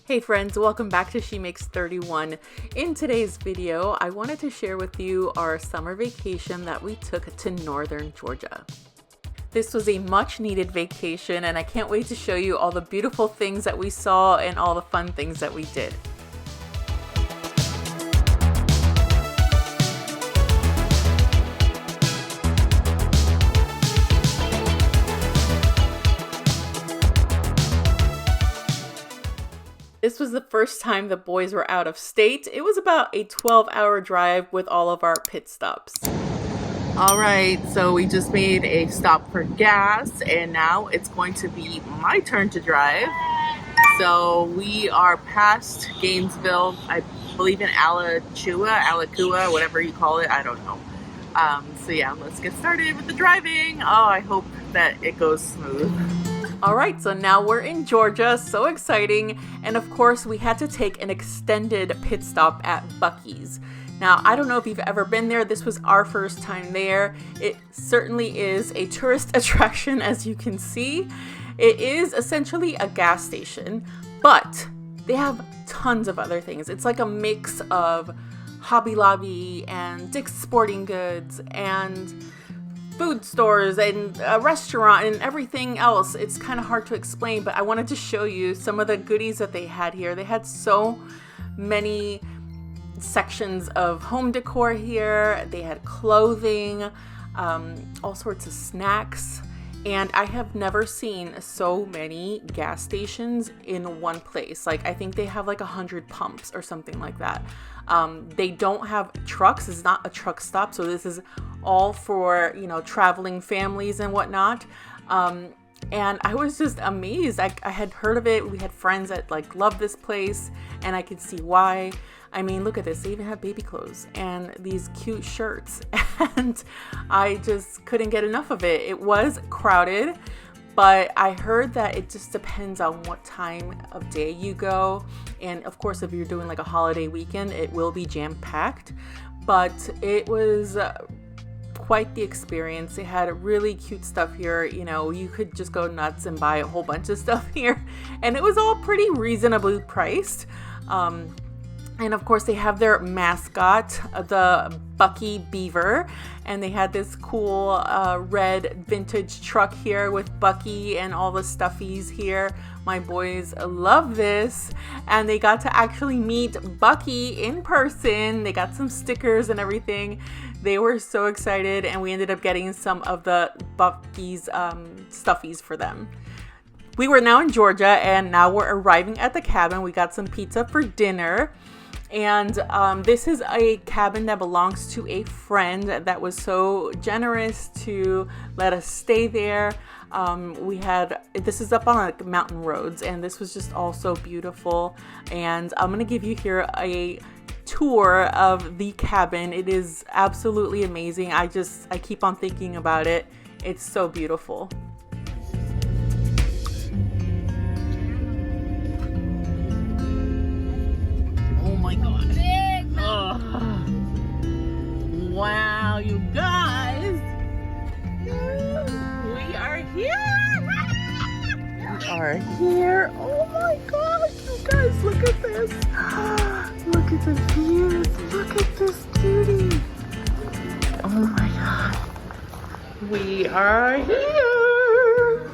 Hey friends, welcome back to She Makes 31. In today's video, I wanted to share with you our summer vacation that we took to northern Georgia. This was a much needed vacation and I can't wait to show you all the beautiful things that we saw and all the fun things that we did. This was the first time the boys were out of state. It was about a 12-hour drive with all of our pit stops. All right, so we just made a stop for gas and now it's going to be my turn to drive. So we are past Gainesville, I believe in Alachua, whatever you call it, I don't know. So yeah, let's get started with the driving. Oh, I hope that it goes smooth. All right, so now we're in Georgia, so exciting. And of course, we had to take an extended pit stop at Buc-ee's. Now, I don't know if you've ever been there. This was our first time there. It certainly is a tourist attraction, as you can see. It is essentially a gas station, but they have tons of other things. It's like a mix of Hobby Lobby and Dick's Sporting Goods and food stores and a restaurant and everything else. It's kind of hard to explain, but I wanted to show you some of the goodies that they had here. They had so many sections of home decor here. They had clothing, all sorts of snacks, and I have never seen so many gas stations in one place. Like, I think they have like 100 pumps or something like that. They don't have trucks. It's not a truck stop, so this is all for, you know, traveling families and whatnot. And I was just amazed. I had heard of it. We had friends that like love this place, and I could see why. I mean, look at this. They even have baby clothes and these cute shirts, and I just couldn't get enough of it. It was crowded, but I heard that it just depends on what time of day you go. And of course, if you're doing like a holiday weekend, it will be jam-packed, but it was quite the experience. They had really cute stuff here. You know, you could just go nuts and buy a whole bunch of stuff here, and it was all pretty reasonably priced. And of course, they have their mascot, the Bucky Beaver, and they had this cool red vintage truck here with Bucky and all the stuffies here. My boys love this, and they got to actually meet Bucky in person. They got some stickers and everything. They were so excited, and we ended up getting some of the Bucky's stuffies for them. We were now in Georgia, and now we're arriving at the cabin. We got some pizza for dinner. And this is a cabin that belongs to a friend that was so generous to let us stay there. This is up on like mountain roads, and this was just all so beautiful. And I'm gonna give you here a tour of the cabin. It is absolutely amazing. I keep on thinking about it. It's so beautiful. Wow, you guys, we are here. We are here. Oh my gosh, you guys, look at this. Look at the views. Look at this beauty. Oh my God. We are here.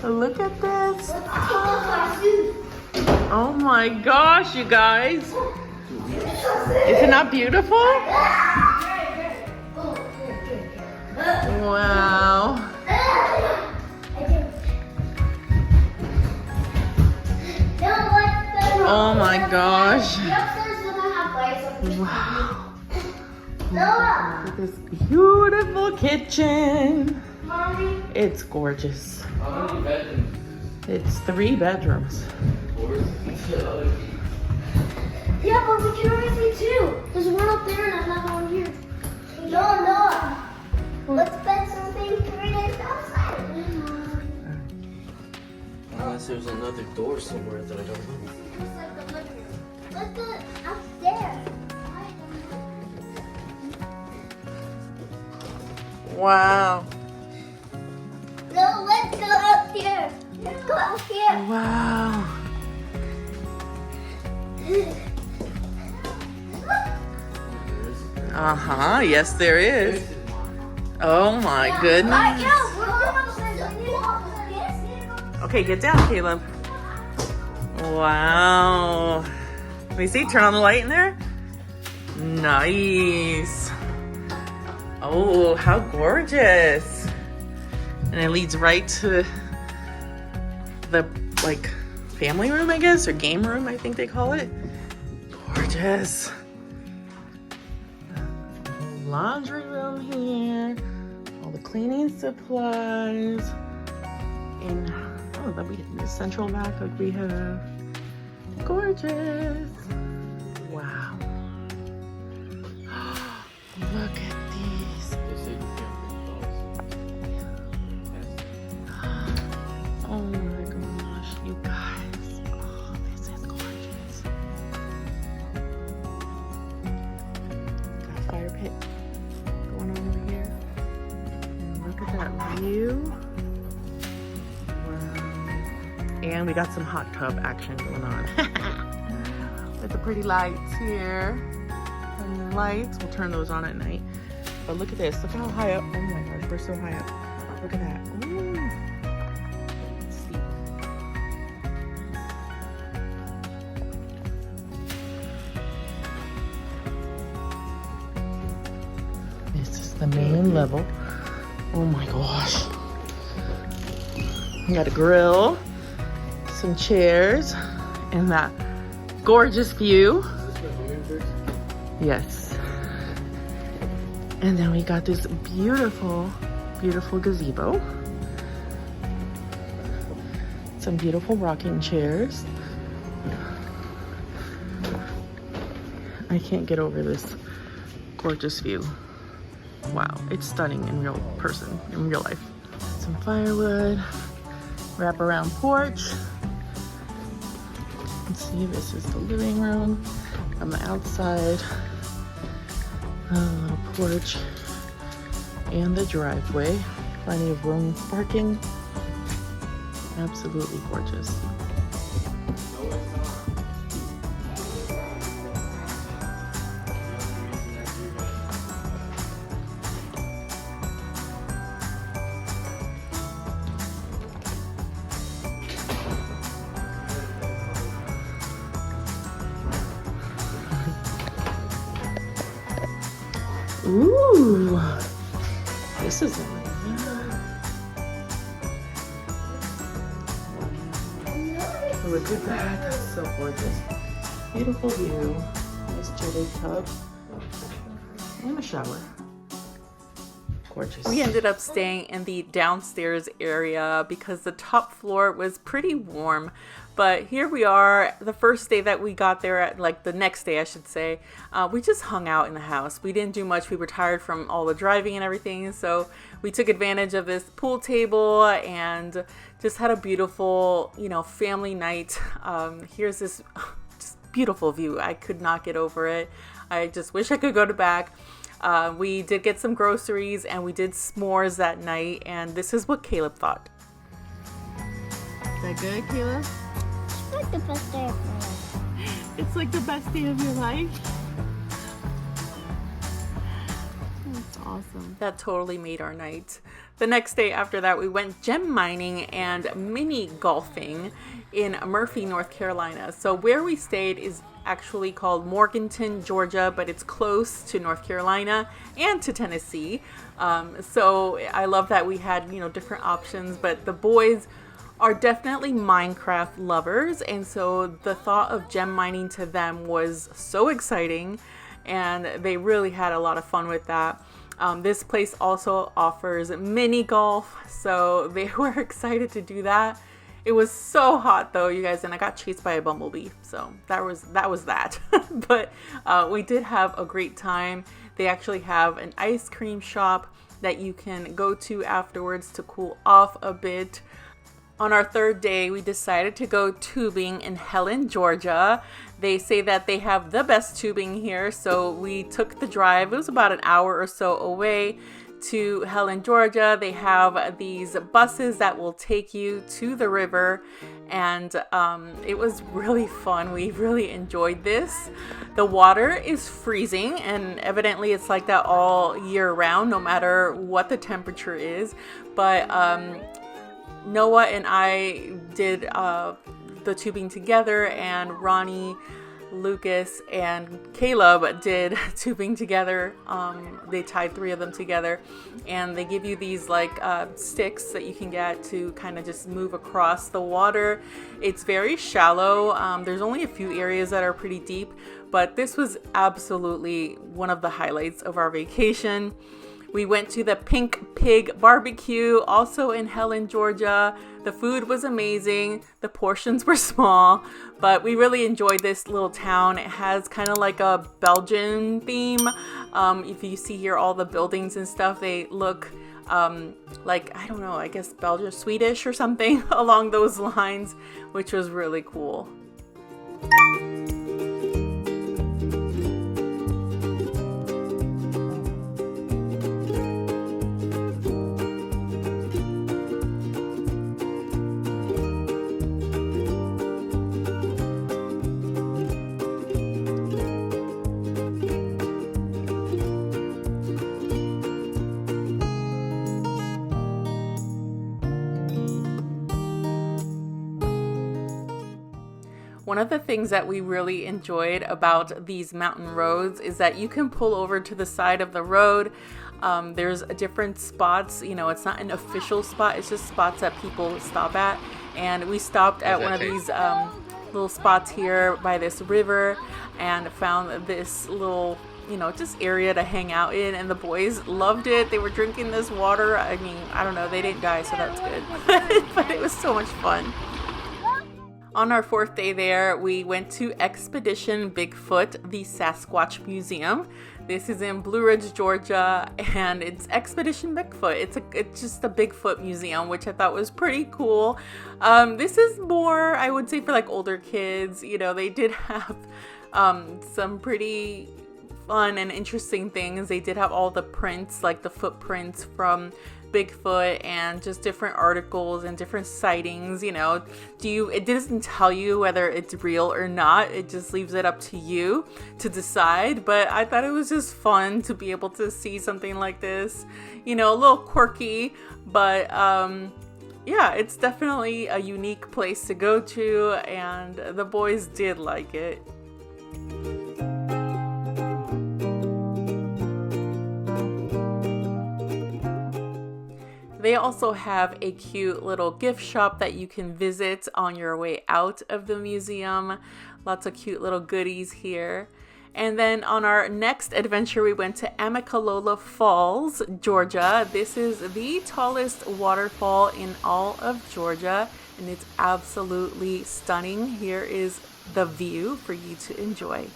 Look at this. Oh my gosh, you guys. Isn't that beautiful? Wow. Oh my gosh. Wow. Look at this beautiful kitchen. It's gorgeous. How many bedrooms? It's 3 bedrooms. Yeah, but we can already see 2. There's one up there and another one here. No. Let's bet something outside. Unless there's another door somewhere that I don't know. Looks like the living room. Let's go upstairs. Wow. No, let's go up here. Let's go up here. Wow. Uh-huh, yes there is. Oh my goodness. Okay, get down, Caleb. Wow. Let me see, turn on the light in there. Nice. Oh, how gorgeous. And it leads right to the, like, family room, I guess, or game room, I think they call it. Gorgeous. Laundry room here. All the cleaning supplies. And, oh, then we get the central vac like we have. Gorgeous. Wow. Look at these. Oh my gosh, you guys. Oh, this is gorgeous. Got a fire pit going on over here. And look at that view. Wow. And we got some hot tub action going on. With the pretty lights here. And the lights, we'll turn those on at night. But look at this, look how high up. Oh my gosh, we're so high up. Look at that. Ooh. Let's see. This is the main level. Oh my gosh. We got a grill, some chairs, and that gorgeous view. Yes. And then we got this beautiful, beautiful gazebo. Some beautiful rocking chairs. I can't get over this gorgeous view. Wow, it's stunning in real person, in real life. Some firewood, wraparound porch. Let's see, this is the living room. On the outside, a little porch, and the driveway. Plenty of room for parking. Absolutely gorgeous. Ooh, this is look at that. That's so gorgeous. Beautiful view. Nice chilly tub and a shower. Gorgeous. We ended up staying in the downstairs area because the top floor was pretty warm. But here we are, the first day that we got there, like the next day I should say, we just hung out in the house. We didn't do much. We were tired from all the driving and everything. So we took advantage of this pool table and just had a beautiful, family night. Here's this just beautiful view. I could not get over it. I just wish I could go back. We did get some groceries and we did s'mores that night. And this is what Caleb thought. Is that good, Caleb? It's like the best day of my life. It's like the best day of your life. That's awesome. That totally made our night. The next day after that, we went gem mining and mini golfing in Murphy, North Carolina. So where we stayed is actually called Morganton, Georgia, but it's close to North Carolina and to Tennessee. So I love that we had, different options, but the boys are definitely Minecraft lovers, and so the thought of gem mining to them was so exciting, and they really had a lot of fun with that. This place also offers mini golf, so they were excited to do that. It was so hot though, you guys, and I got chased by a bumblebee, so that was that. But we did have a great time. They actually have an ice cream shop that you can go to afterwards to cool off a bit. On our third day, we decided to go tubing in Helen, Georgia. They say that they have the best tubing here, so we took the drive. It was about an hour or so away to Helen, Georgia, they have these buses that will take you to the river, and it was really fun. We really enjoyed this. The water is freezing, and evidently it's like that all year round, no matter what the temperature is. But Noah and I did the tubing together, and Ronnie, Lucas, and Caleb did tubing together. They tied 3 of them together, and they give you these like sticks that you can get to kind of just move across the water. It's very shallow. There's only a few areas that are pretty deep, but this was absolutely one of the highlights of our vacation. We went to the Pink Pig Barbecue, also in Helen, Georgia. The food was amazing. The portions were small, but we really enjoyed this little town. It has kind of like a Belgian theme. If you see here, all the buildings and stuff, they look like, I don't know, I guess Belgian, Swedish or something along those lines, which was really cool. One of the things that we really enjoyed about these mountain roads is that you can pull over to the side of the road. There's different spots, you know, it's not an official spot, it's just spots that people stop at. And we stopped at one of these little spots here by this river and found this little, you know, just area to hang out in, and the boys loved it. They were drinking this water. I mean, I don't know, they didn't die, so that's good. But it was so much fun. On our 4th day there, we went to Expedition Bigfoot, the Sasquatch Museum. This is in Blue Ridge, Georgia, and it's Expedition Bigfoot. It's just a Bigfoot museum, which I thought was pretty cool. This is more, I would say, for like older kids. You know, they did have some pretty fun and interesting things. They did have all the prints, like the footprints from Bigfoot, and just different articles and different sightings. You know, it doesn't tell you whether it's real or not, it just leaves it up to you to decide. But I thought it was just fun to be able to see something like this, you know, a little quirky, but yeah, it's definitely a unique place to go to, and the boys did like it. They also have a cute little gift shop that you can visit on your way out of the museum. Lots of cute little goodies here. And then on our next adventure, we went to Amicalola Falls, Georgia. This is the tallest waterfall in all of Georgia, and it's absolutely stunning. Here is the view for you to enjoy.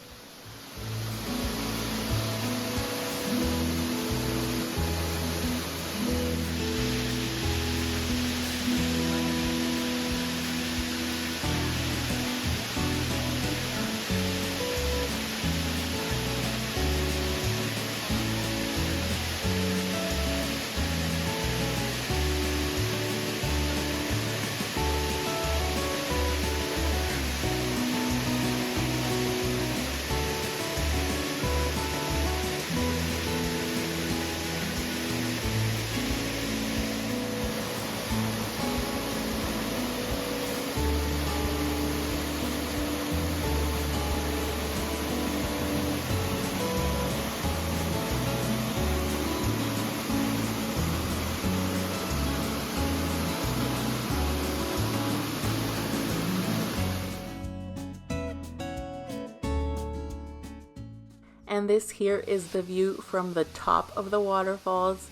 And this here is the view from the top of the waterfalls.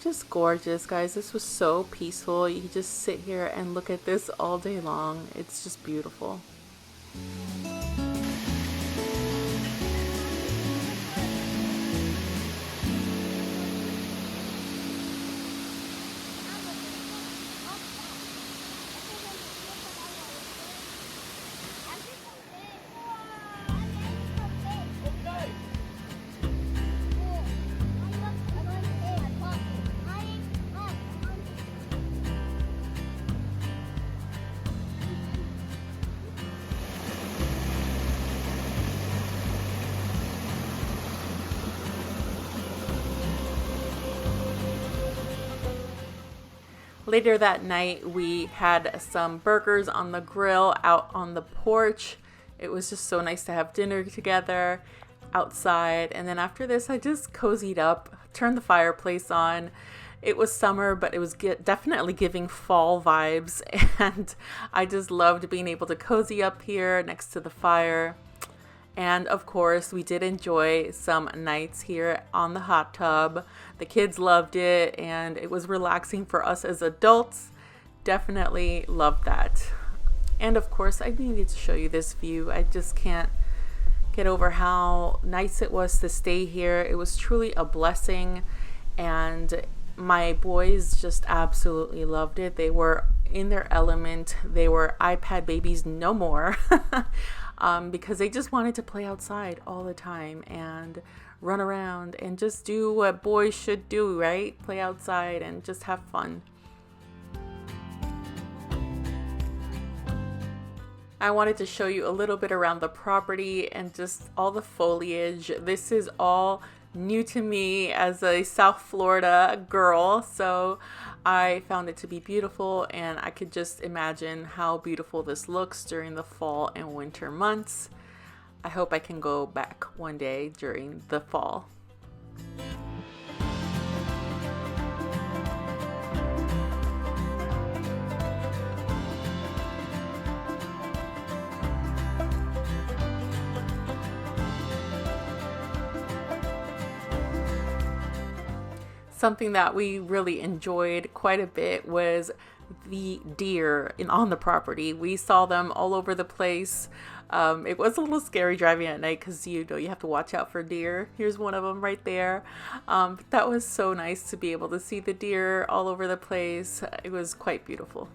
Just gorgeous, guys. This was so peaceful. You can just sit here and look at this all day long. It's just beautiful. Later that night, we had some burgers on the grill out on the porch. It was just so nice to have dinner together outside. And then after this, I just cozied up, turned the fireplace on. It was summer, but it was definitely giving fall vibes. And I just loved being able to cozy up here next to the fire. And of course, we did enjoy some nights here on the hot tub. The kids loved it, and it was relaxing for us as adults. Definitely loved that. And of course, I needed to show you this view. I just can't get over how nice it was to stay here. It was truly a blessing, and my boys just absolutely loved it. They were in their element. They were iPad babies no more. Because they just wanted to play outside all the time and run around and just do what boys should do, right? Play outside and just have fun. I wanted to show you a little bit around the property and just all the foliage. This is all new to me as a South Florida girl, so I found it to be beautiful, and I could just imagine how beautiful this looks during the fall and winter months. I hope I can go back one day during the fall. Something that we really enjoyed quite a bit was the deer on the property. We saw them all over the place. It was a little scary driving at night because you have to watch out for deer. Here's one of them right there. But that was so nice to be able to see the deer all over the place. It was quite beautiful.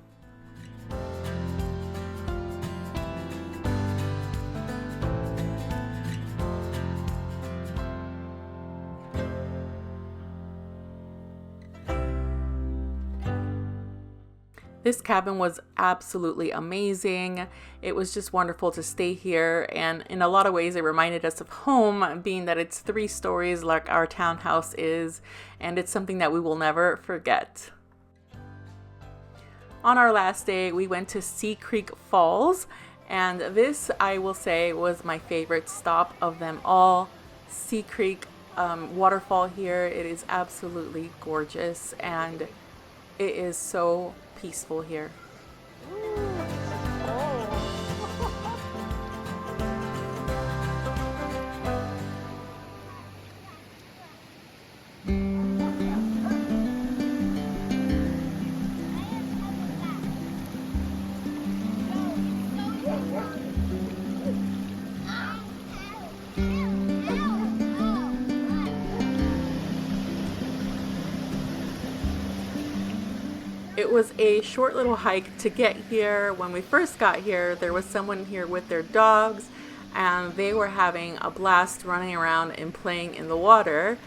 This cabin was absolutely amazing. It was just wonderful to stay here, and in a lot of ways it reminded us of home, being that it's 3 stories like our townhouse is, and it's something that we will never forget. On our last day, we went to Sea Creek Falls, and this, I will say, was my favorite stop of them all. Sea Creek waterfall here, it is absolutely gorgeous, and it is so peaceful here. It was a short little hike to get here. When we first got here, there was someone here with their dogs, and they were having a blast running around and playing in the water.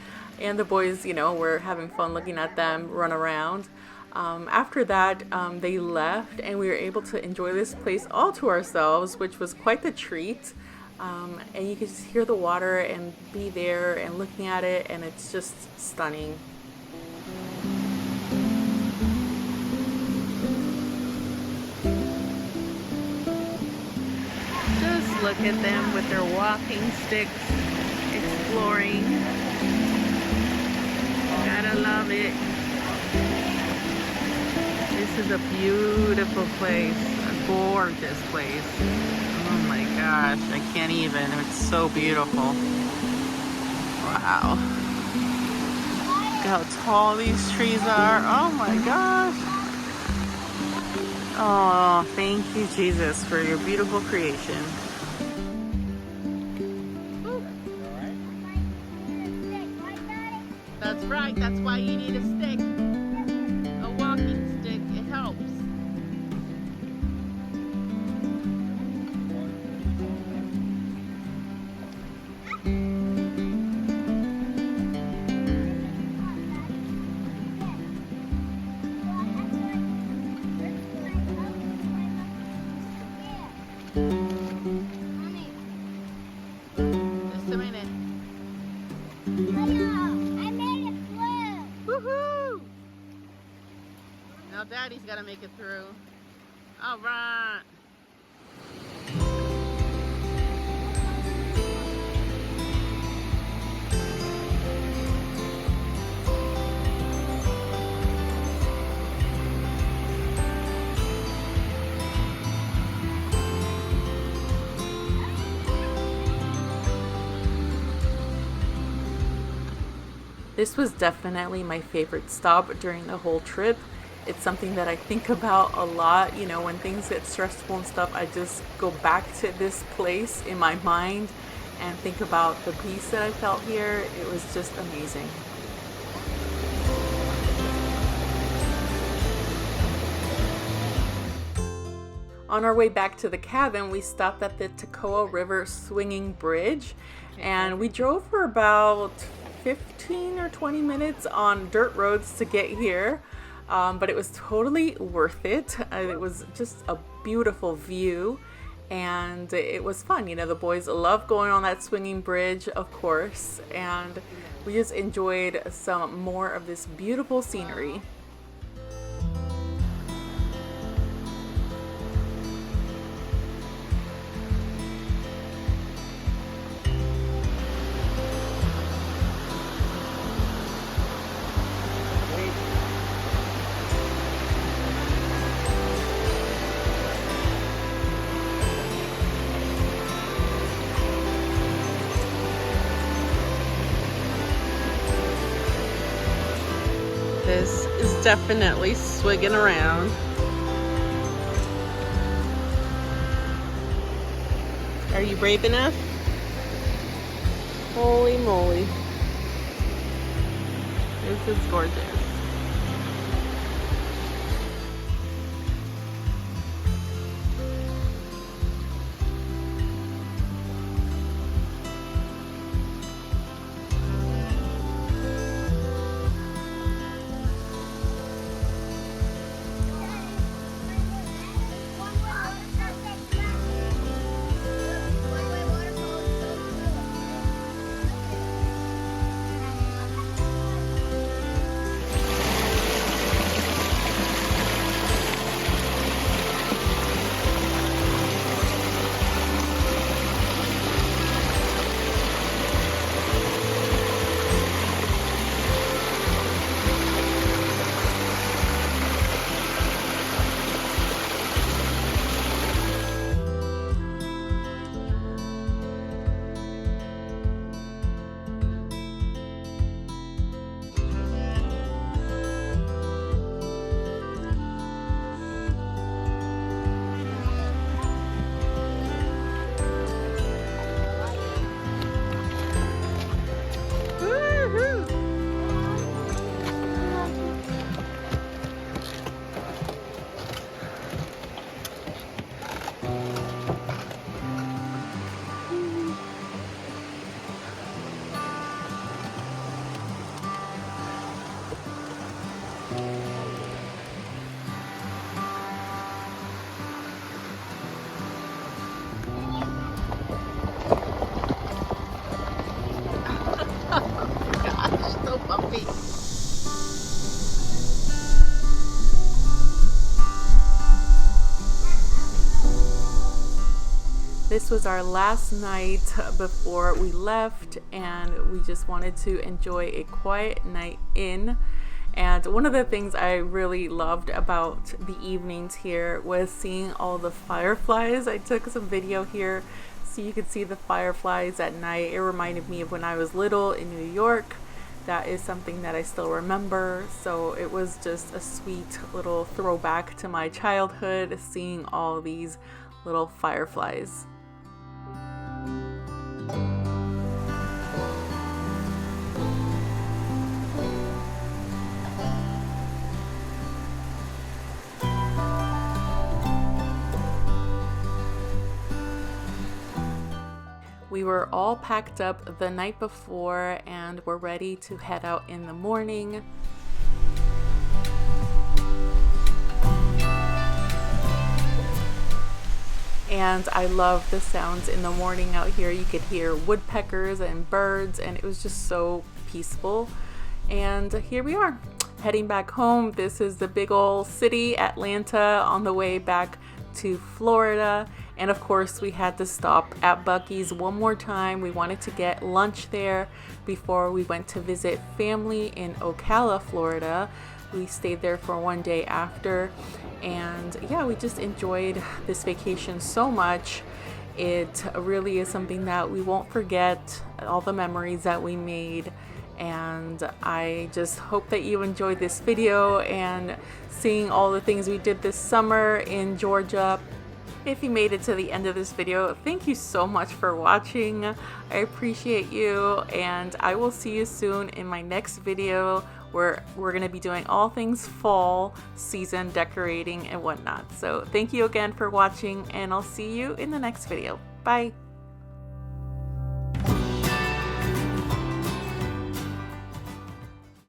And the boys, were having fun looking at them run around. After that, they left, and we were able to enjoy this place all to ourselves, which was quite the treat. And you could just hear the water and be there and looking at it, and it's just stunning. Just look at them with their walking sticks, exploring. Gotta love it. This is a beautiful place, a gorgeous place. Oh my gosh, I can't even. It's so beautiful. Wow. Look how tall these trees are. Oh my gosh. Oh, thank you, Jesus, for your beautiful creation. That's right. That's why you need a stick. A walking stick. It helps. Just a minute. I made it blue. Woohoo! gotta make it through. All right. This was definitely my favorite stop during the whole trip. It's something that I think about a lot. You know, when things get stressful and stuff, I just go back to this place in my mind and think about the peace that I felt here. It was just amazing. On our way back to the cabin, we stopped at the Toccoa River Swinging Bridge, and we drove for about 15 or 20 minutes on dirt roads to get here, but it was totally worth it. It was just a beautiful view, and it was fun. You know, the boys love going on that swinging bridge, of course, and we just enjoyed some more of this beautiful scenery. This is definitely swigging around. Are you brave enough? Holy moly. This is gorgeous. This was our last night before we left, and we just wanted to enjoy a quiet night in. And one of the things I really loved about the evenings here was seeing all the fireflies. I took some video here so you could see the fireflies at night. It reminded me of when I was little in New York. That is something that I still remember. So it was just a sweet little throwback to my childhood, seeing all these little fireflies. We were all packed up the night before and we're ready to head out in the morning. And I love the sounds in the morning out here. You could hear woodpeckers and birds, and it was just so peaceful. And here we are. heading back home. This is the big old city, Atlanta, on the way back to Florida. And of course, we had to stop at Buc-ee's one more time. We wanted to get lunch there before we went to visit family in Ocala, Florida. We stayed there for one day after. And yeah, we just enjoyed this vacation so much. It really is something that we won't forget, all the memories that we made. And I just hope that you enjoyed this video and seeing all the things we did this summer in Georgia. If you made it to the end of this video, thank you so much for watching. I appreciate you, and I will see you soon in my next video where we're going to be doing all things fall season decorating and whatnot. So thank you again for watching, and I'll see you in the next video. Bye.